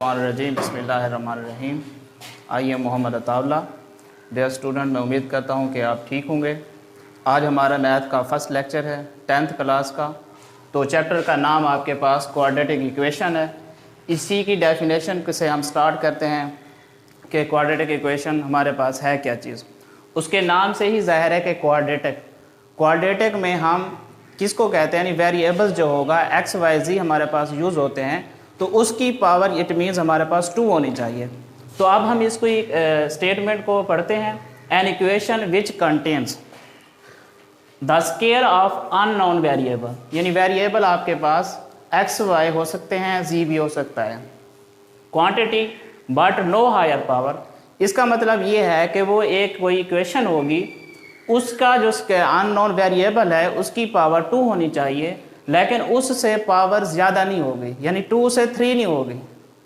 रजीम बिस्मिल्लाहिर्रहमानिर्रहीम। I am Mohammad Ataullah. Dear student, मैं उम्मीद करता हूँ कि आप ठीक होंगे। आज हमारा मैथ का फर्स्ट लेक्चर है 10th क्लास का। तो चैप्टर का नाम आपके पास क्वाड्रेटिक इक्वेशन है। इसी की डेफिनेशन से हम स्टार्ट करते हैं कि क्वाड्रेटिक इक्वेशन हमारे पास है क्या चीज़। उसके नाम से ही ज़ाहिर है कि क्वाड्रेटिक में हम किसको कहते हैं, यानी वेरिएबल्स जो होगा एक्स वाई जी हमारे पास यूज़ होते हैं, तो उसकी पावर इट मीन्स हमारे पास 2 होनी चाहिए। तो अब हम इसको एक स्टेटमेंट को पढ़ते हैं। An equation which contains the square of unknown variable, यानी वेरिएबल आपके पास एक्स वाई हो सकते हैं, जी भी हो सकता है, quantity but no higher power. इसका मतलब ये है कि वो एक कोई इक्वेशन होगी, उसका जो अननोन वेरिएबल है उसकी पावर 2 होनी चाहिए, लेकिन उससे पावर ज़्यादा नहीं होगी, यानी 2 से 3 नहीं होगी।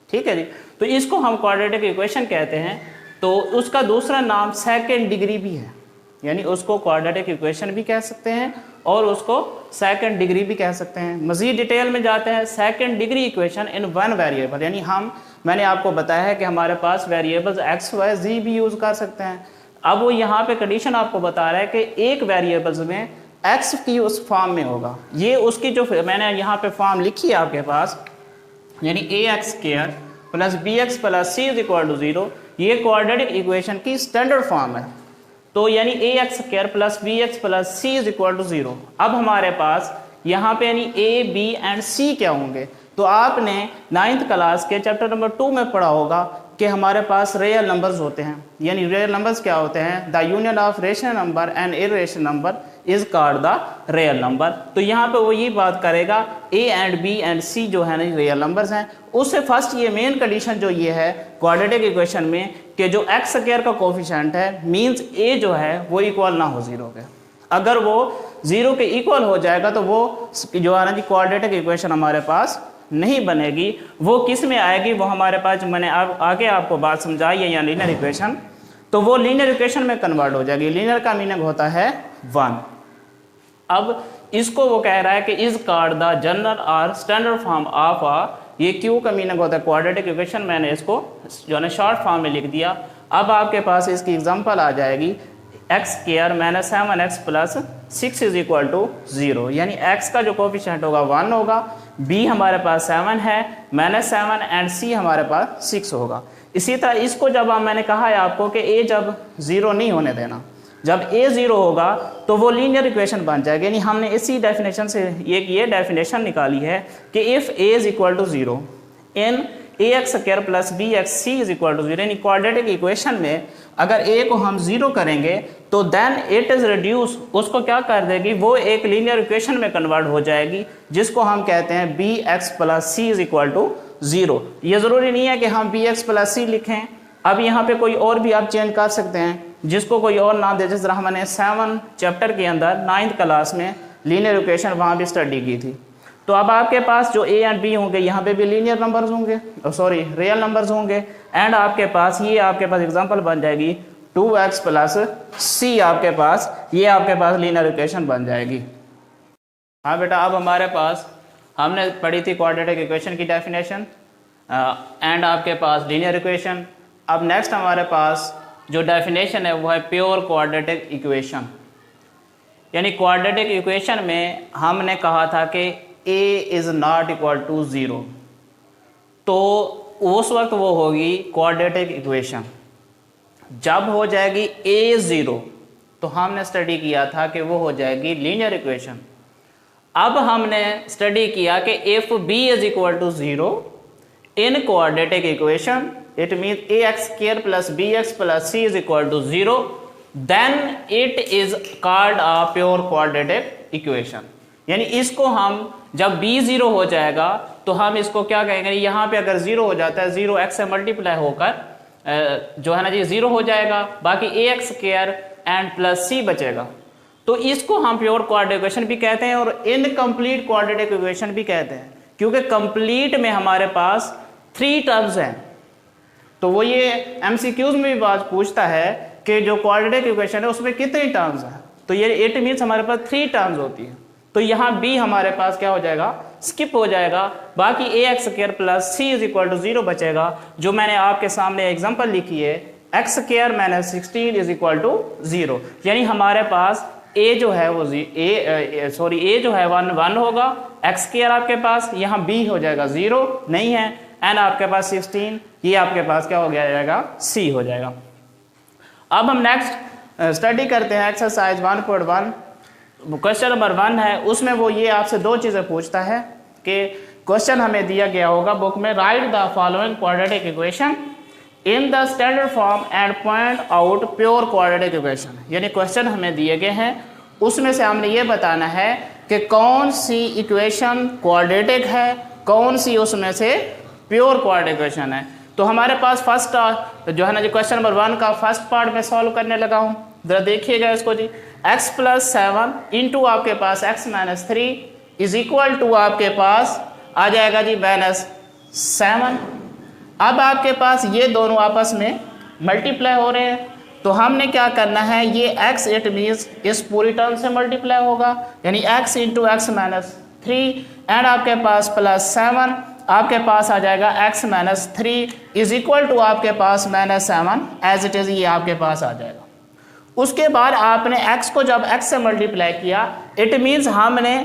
ठीक है जी। तो इसको हम क्वाड्रेटिक इक्वेशन कहते हैं। तो उसका दूसरा नाम सेकंड डिग्री भी है, यानी उसको क्वाड्रेटिक इक्वेशन भी कह सकते हैं और उसको सेकंड डिग्री भी कह सकते हैं। मज़ीद डिटेल में जाते हैं। Second degree equation in one variable, यानी मैंने आपको बताया है कि हमारे पास वेरिएबल्स एक्स वाई जी भी यूज़ कर सकते हैं। अब वो यहाँ पे कंडीशन आपको बता रहा है कि एक वेरिएबल्स में एक्स की उस फॉर्म में होगा। ये उसकी जो मैंने यहाँ पे फॉर्म लिखी है आपके पास, यानी a x square plus b x plus c is equal to 0, ये क्वाड्रेटिक इक्वेशन की स्टैंडर्ड फॉर्म है। तो यानी a x square plus b x plus c is equal to 0। अब हमारे पास यहाँ पे यानी ए बी एंड सी क्या होंगे, तो आपने 9th क्लास के चैप्टर नंबर 2 में पढ़ा होगा कि हमारे पास रियल नंबर्स होते हैं। यानी रियल नंबर्स क्या होते हैं, the union of rational number and irrational number is called the real number. तो यहाँ पे वो ये बात करेगा ए एंड बी एंड सी जो है ना रियल नंबर्स हैं। उससे फर्स्ट ये मेन कंडीशन जो ये है क्वाड्रेटिक इक्वेशन में कि जो एक्स स्क्वायर का कोफिशिएंट है मींस ए जो है वो इक्वल ना हो 0 के। अगर वो 0 के इक्वल हो जाएगा तो वो जो है ना जी क्वाड्रेटिक इक्वेशन हमारे पास नहीं बनेगी। वो किस में आएगी, वो हमारे पास मैंने आगे आपको बात समझाई है, या लीनियर इक्वेशन। तो वो लीनियर इक्वेशन में कन्वर्ट हो जाएगी। लीनियर का मीनिंग होता है 1। अब इसको वो कह रहा है कि इज कॉल्ड द जनरल और स्टैंडर्ड फॉर्म ऑफ ये क्यू का मीनिंग होता है क्वाड्रेटिक इक्वेशन। मैंने इसको जो है शॉर्ट फॉर्म में लिख दिया। अब आपके पास इसकी एग्जांपल आ जाएगी x square minus 7x plus 6 is equal to 0, यानी x का जो कोफिशिएंट होगा 1 होगा, b हमारे पास 7 है माइनस 7 एंड c हमारे पास 6 होगा। इसी तरह इसको जब मैंने कहा है आपको कि a जब 0 नहीं होने देना, जब a 0 होगा तो वो लीनियर इक्वेशन बन जाएगी। यानी हमने इसी डेफिनेशन से ये डेफिनेशन निकाली है कि if a is equal to 0 in a x square plus b x c is equal to 0, यानी क्वाड्रेटिक इक्वेशन में अगर a को हम 0 करेंगे तो देन इट इज रिड्यूस, उसको क्या कर देगी, वो एक लीनियर इक्वेशन में कन्वर्ट हो जाएगी जिसको हम कहते हैं b x plus c is equal to 0। ये ज़रूरी नहीं है कि हम बी एक्स प्लस सी लिखें, अब यहाँ पे कोई और भी आप चेंज कर सकते हैं जिसको कोई और नाम दे। जिस तरह हमने 7 चैप्टर के अंदर 9th क्लास में लीनियर इक्वेशन वहाँ भी स्टडी की थी। तो अब आपके पास जो ए एंड बी होंगे यहाँ पे भी लीनियर नंबर्स होंगे, सॉरी रियल नंबर्स होंगे, एंड आपके पास एग्जांपल बन जाएगी 2x प्लस सी, आपके पास लीनियर इक्वेशन बन जाएगी। हाँ बेटा, अब हमारे पास हमने पढ़ी थी क्वाड्रेटिक इक्वेशन की डेफिनेशन एंड आपके पास लीनियर इक्वेशन। अब नेक्स्ट हमारे पास जो डेफिनेशन है वो है प्योर क्वाड्रेटिक इक्वेशन। यानी क्वाड्रेटिक इक्वेशन में हमने कहा था कि a is not equal to 0, तो उस वक्त वो होगी क्वाड्रेटिक इक्वेशन। जब हो जाएगी a 0 तो हमने स्टडी किया था कि वो हो जाएगी लीनियर इक्वेशन। अब हमने स्टडी किया कि if b is equal to 0 in quadratic equation it mean a x square plus b x plus c is equal to 0, then it is called a pure quadratic equation. यानी इसको हम जब b 0 हो जाएगा तो हम इसको क्या कहेंगे, यहाँ पे अगर 0 हो जाता है 0x से मल्टीप्लाई होकर जो है ना जी 0 हो जाएगा, बाकी a x square and plus सी बचेगा। तो इसको हम प्योर क्वाड्रेटिक इक्वेशन भी कहते हैं और इनकम्प्लीट क्वाड्रेटिक इक्वेशन भी कहते हैं, क्योंकि कंप्लीट में हमारे पास 3 टर्म्स हैं। तो वो ये MCQs में भी बात पूछता है कि जो क्वाड्रेटिक इक्वेशन है उसमें कितनी टर्म्स हैं, तो ये इट मीन्स हमारे पास 3 टर्म्स होती है। तो यहाँ b हमारे पास क्या हो जाएगा स्किप हो जाएगा, बाकी a x square plus c is equal to 0 बचेगा, जो मैंने आपके सामने एग्जांपल लिखी है x square minus 16 is equal to 0। यानी हमारे पास ए जो है वो ए जो है 1 होगा, एक्स स्क्वायर आपके पास, यहाँ बी हो जाएगा 0 नहीं है, एन आपके पास 16, ये आपके पास क्या हो गया जाएगा सी हो जाएगा। अब हम नेक्स्ट स्टडी करते हैं एक्सरसाइज 1.1। क्वेश्चन नंबर 1 है, उसमें वो ये आपसे दो चीज़ें पूछता है कि क्वेश्चन हमें दिया गया होगा बुक में, right the following quadratic equation in the standard form and point out pure quadratic equation. यानी क्वेश्चन हमें दिए गए हैं, उसमें से हमने ये बताना है कि कौन सी इक्वेशन क्वाड्रेटिक है, कौन सी उसमें से प्योर क्वाड्रेटिक इक्वेशन है। तो हमारे पास फर्स्ट जो है ना, जो क्वेश्चन नंबर 1 का फर्स्ट पार्ट में सॉल्व करने लगा हूँ, जरा देखिएगा इसको जी। x प्लस 7 इंटू आपके पास x minus 3 is equal to आपके पास आ जाएगा जी -7। अब आपके पास ये दोनों आपस में मल्टीप्लाई हो रहे हैं, तो हमने क्या करना है, ये x इट मीन्स इस पूरी टर्म से मल्टीप्लाई होगा, यानी x into x minus 3 and आपके पास प्लस 7 आपके पास आ जाएगा x minus 3 is equal to आपके पास -7 एज इट इज़, ये आपके पास आ जाएगा। उसके बाद आपने x को जब x से मल्टीप्लाई किया, इट मीन्स हमने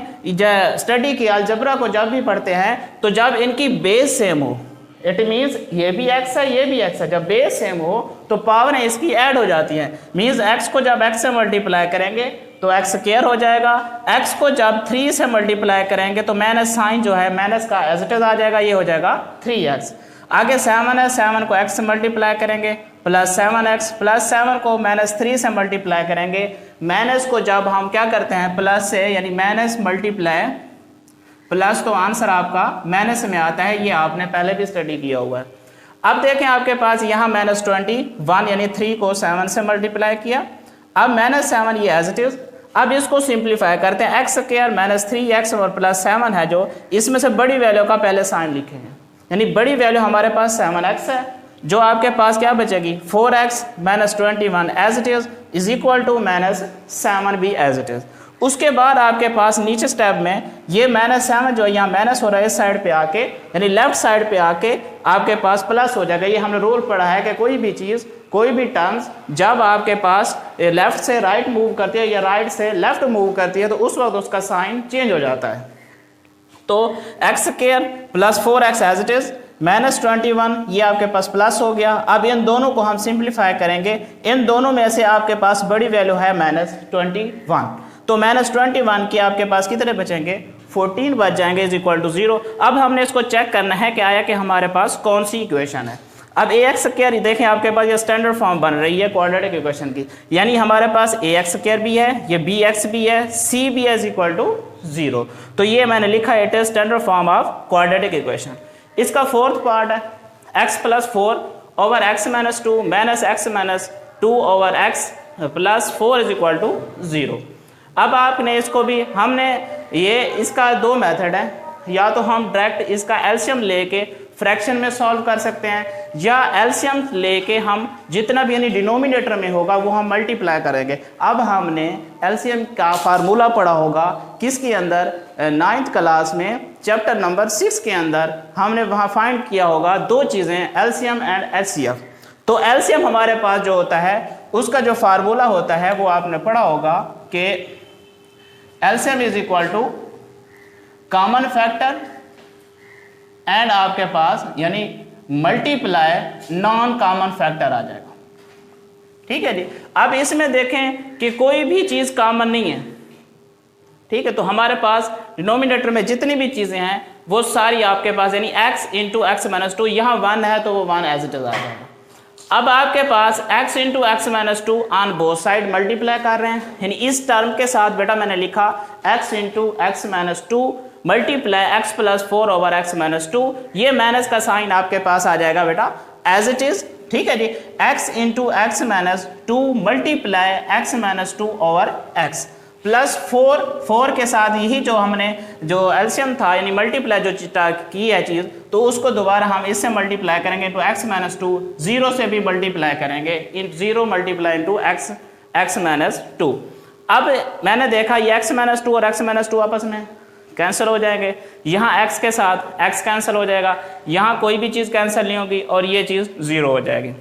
स्टडी किया अलजबरा को जब भी पढ़ते हैं तो जब इनकी बेस सेम हो, इट मीन्स ये भी x है ये भी x है, जब बेस सेम हो तो पावर इसकी ऐड हो जाती है। मीन्स x को जब x से मल्टीप्लाई करेंगे तो x स्क्वायर हो जाएगा, x को जब 3 से मल्टीप्लाई करेंगे तो माइनस साइन जो है माइनस का एज इट इज आ जाएगा, ये हो जाएगा 3x। आगे 7 है, 7 को x से मल्टीप्लाई करेंगे प्लस 7x, प्लस 7 को -3 से मल्टीप्लाई करेंगे, माइनस को जब हम क्या करते हैं प्लस से, यानी माइनस मल्टीप्लाई प्लस, तो आंसर आपका माइनस में आता है, ये आपने पहले भी स्टडी किया हुआ है। अब देखें आपके पास यहाँ -21 यानी 3 को 7 से मल्टीप्लाई किया, अब -7 ये एज इट इज। अब इसको सिंप्लीफाई करते हैं, एक्स स्क्वायर -3x और प्लस 7 है, जो इसमें से बड़ी वैल्यू का पहले साइन लिखेंगे, यानी बड़ी वैल्यू हमारे पास 7x है, जो आपके पास क्या बचेगी 4x -21 as it is equal to -7 भी एज इट इज। उसके बाद आपके पास नीचे स्टेप में ये -7 जो यहाँ माइनस हो रहा है इस साइड पे आके, यानी लेफ्ट साइड पे आके आपके पास प्लस हो जाएगा। ये हमने रूल पढ़ा है कि कोई भी चीज़, कोई भी टर्म्स जब आपके पास लेफ्ट से राइट मूव करती है या राइट से लेफ्ट मूव करती है तो उस वक्त उसका साइन चेंज हो जाता है। तो x square plus 4x as it is -21 ये आपके पास प्लस हो गया। अब इन दोनों को हम सिंप्लीफाई करेंगे, इन दोनों में से आपके पास बड़ी वैल्यू है -21, तो -21 के आपके पास कितने बचेंगे 14 बच जाएंगे इज इक्वल टू 0। अब हमने इसको चेक करना है कि आया कि हमारे पास कौन सी इक्वेशन है। अब ए एक्स स्क्वायर देखें आपके पास ये स्टैंडर्ड फॉर्म बन रही है क्वाड्रेटिक इक्वेशन की, यानी हमारे पास ए एक्स स्क्वायर भी है, ये बी एक्स भी है, सी भी है इज इक्वल टू 0। तो ये मैंने लिखा है it is standard form of quadratic equation. इसका फोर्थ पार्ट है x plus 4 over x minus 2 minus x minus 2 over x plus 4 is equal to 0। अब आपने इसको भी, हमने ये इसका दो मेथड है, या तो हम डायरेक्ट इसका एलसीएम लेके फ्रैक्शन में सॉल्व कर सकते हैं, या एलसीएम लेके हम जितना भी यानी डिनोमिनेटर में होगा वो हम मल्टीप्लाई करेंगे। अब हमने एलसीएम का फार्मूला पढ़ा होगा किसके अंदर, 9th क्लास में चैप्टर नंबर 6 के अंदर हमने वहाँ फाइंड किया होगा दो चीज़ें, एलसीएम एंड एचसीएफ। तो एलसीएम हमारे पास जो होता है उसका जो फार्मूला होता है वो आपने पढ़ा होगा कि LCM is equal to common factor and आपके पास यानी मल्टीप्लाई नॉन कॉमन फैक्टर आ जाएगा। ठीक है जी। अब इसमें देखें कि कोई भी चीज़ कॉमन नहीं है, ठीक है, तो हमारे पास डिनोमिनेटर में जितनी भी चीज़ें हैं वो सारी आपके पास, यानी x इंटू एक्स माइनस 2, यहाँ 1 है तो वो 1 एज इट इज आ जाएगा। अब आपके पास x into x minus 2 on both side multiply कर रहे हैं, यानी इस टर्म के साथ बेटा मैंने लिखा x into x minus 2 multiply x plus 4 over x minus 2, ये माइनस का साइन आपके पास आ जाएगा बेटा एज इट इज। ठीक है जी, x into x minus 2 multiply x minus 2 over x plus 4 के साथ यही जो हमने जो एलसीएम था यानी मल्टीप्लाई जो की है चीज़, तो उसको दोबारा हम इससे मल्टीप्लाई करेंगे तो x माइनस 2, 0 से भी मल्टीप्लाई करेंगे, इन 0 मल्टीप्लाई इंटू एक्स माइनस 2। अब मैंने देखा ये x माइनस 2 और x माइनस 2 आपस में कैंसिल हो जाएंगे। यहाँ x के साथ x कैंसिल हो जाएगा, यहाँ कोई भी चीज़ कैंसिल नहीं होगी और ये चीज़ 0 हो जाएगी।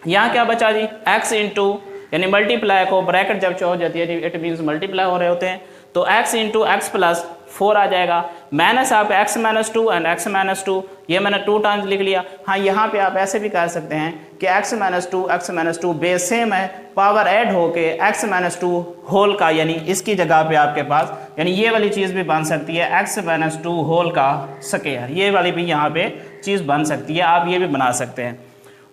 यहाँ क्या बचा जी, x इंटू यानी मल्टीप्लाई को ब्रैकेट जब हो जाती है इट मीन्स मल्टीप्लाई हो रहे होते हैं, तो x इंटू एक्स प्लस 4 आ जाएगा, माइनस आप x minus 2 and x minus 2, ये मैंने 2 टाइम्स लिख लिया। हाँ यहाँ पे आप ऐसे भी कह सकते हैं कि x माइनस 2 बेस सेम है, पावर ऐड होके x माइनस 2 होल का, यानी इसकी जगह पे आपके पास यानी ये वाली चीज़ भी बन सकती है x माइनस 2 होल का स्क्वायर, ये वाली भी यहाँ पे चीज़ बन सकती है, आप ये भी बना सकते हैं।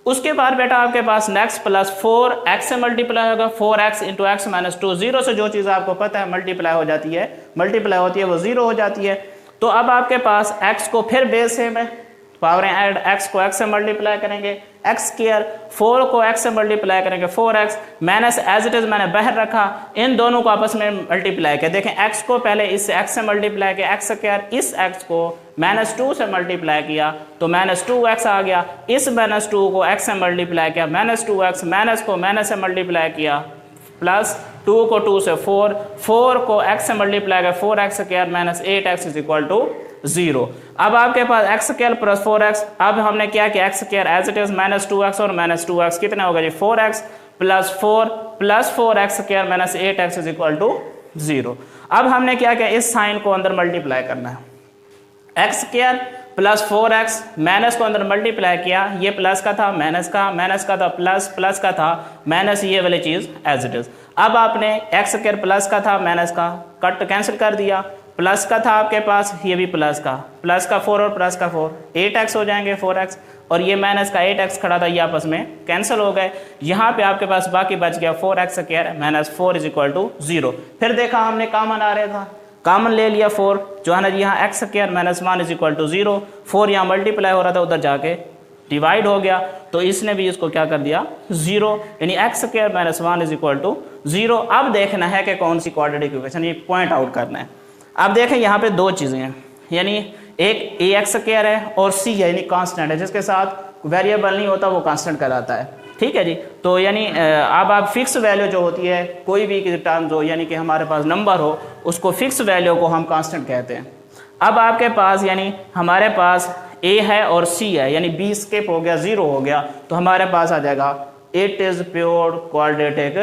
उसके बाद बेटा आपके पास नेक्स्ट प्लस 4x से मल्टीप्लाई होगा, 4x इंटू एक्स माइनस 2, 0 से जो चीज़ आपको पता है मल्टीप्लाई हो जाती है, वो 0 हो जाती है। तो अब आपके पास x को फिर बेस सेम है, पावर ऐड x को x से मल्टीप्लाई करेंगे, x स्क्वायर 4 को x से मल्टीप्लाई करेंगे 4x, minus as it is मैंने बाहर रखा, इन दोनों को आपस में मल्टीप्लाई किया। देखें x को पहले इस x से मल्टीप्लाई किया, x स्क्वायर इस x को माइनस 2 से मल्टीप्लाई किया तो माइनस 2x आ गया, इस माइनस 2 को x से मल्टीप्लाई किया माइनस 2x, माइनस को माइनस से मल्टीप्लाई किया प्लस 2 को 2 से 4, 4 को x से मल्टीप्लाई किया 4x square minus 8x is equal to 0। अब आपके पास x स्क्वायर प्लस 4x, अब हमने क्या किया x square as it is minus 2x और माइनस 2x कितना होगा जी 4x plus 4x square minus 8x is equal to 0। अब हमने क्या किया, इस साइन को अंदर मल्टीप्लाई करना है, x square plus 4x minus को अंदर मल्टीप्लाई किया, ये प्लस का था माइनस का था प्लस का था माइनस, ये वाली चीज़ एज इट इज। अब आपने x स्क्वायर प्लस का था माइनस का कट कैंसिल कर दिया, प्लस का था आपके पास, ये भी प्लस का 4 और प्लस का 4 8x हो जाएंगे 4x, और ये माइनस का 8x खड़ा था, ये आपस में कैंसिल हो गए। यहाँ पे आपके पास बाकी बच गया 4x square minus 4 is equal to 0। फिर देखा हमने कॉमन आ रहा था, कॉमन ले लिया 4 जो है ना, यहाँ x square minus 1 is equal to 0, 4 यहाँ मल्टीप्लाई हो रहा था उधर जाके डिवाइड हो गया, तो इसने भी इसको क्या कर दिया 0, यानी x square minus 1 is equal to 0। अब देखना है कि कौन सी क्वाड्रेटिक इक्वेशन, ये पॉइंट आउट करना है। अब देखें यहाँ पे दो चीज़ें हैं, यानी एक ax स्क्वायर है और c है, यानी कांस्टेंट है, जिसके साथ वेरिएबल नहीं होता वो कांस्टेंट कहलाता है, ठीक है जी। तो यानी अब आप फिक्स वैल्यू जो होती है, कोई भी टर्म जो यानी कि हमारे पास नंबर हो, उसको फिक्स वैल्यू को हम कांस्टेंट कहते हैं। अब आपके पास यानी हमारे पास a है और c है, यानी b स्किप हो गया 0 हो गया, तो हमारे पास आ जाएगा इट इज़ प्योर क्वाड्रेटिक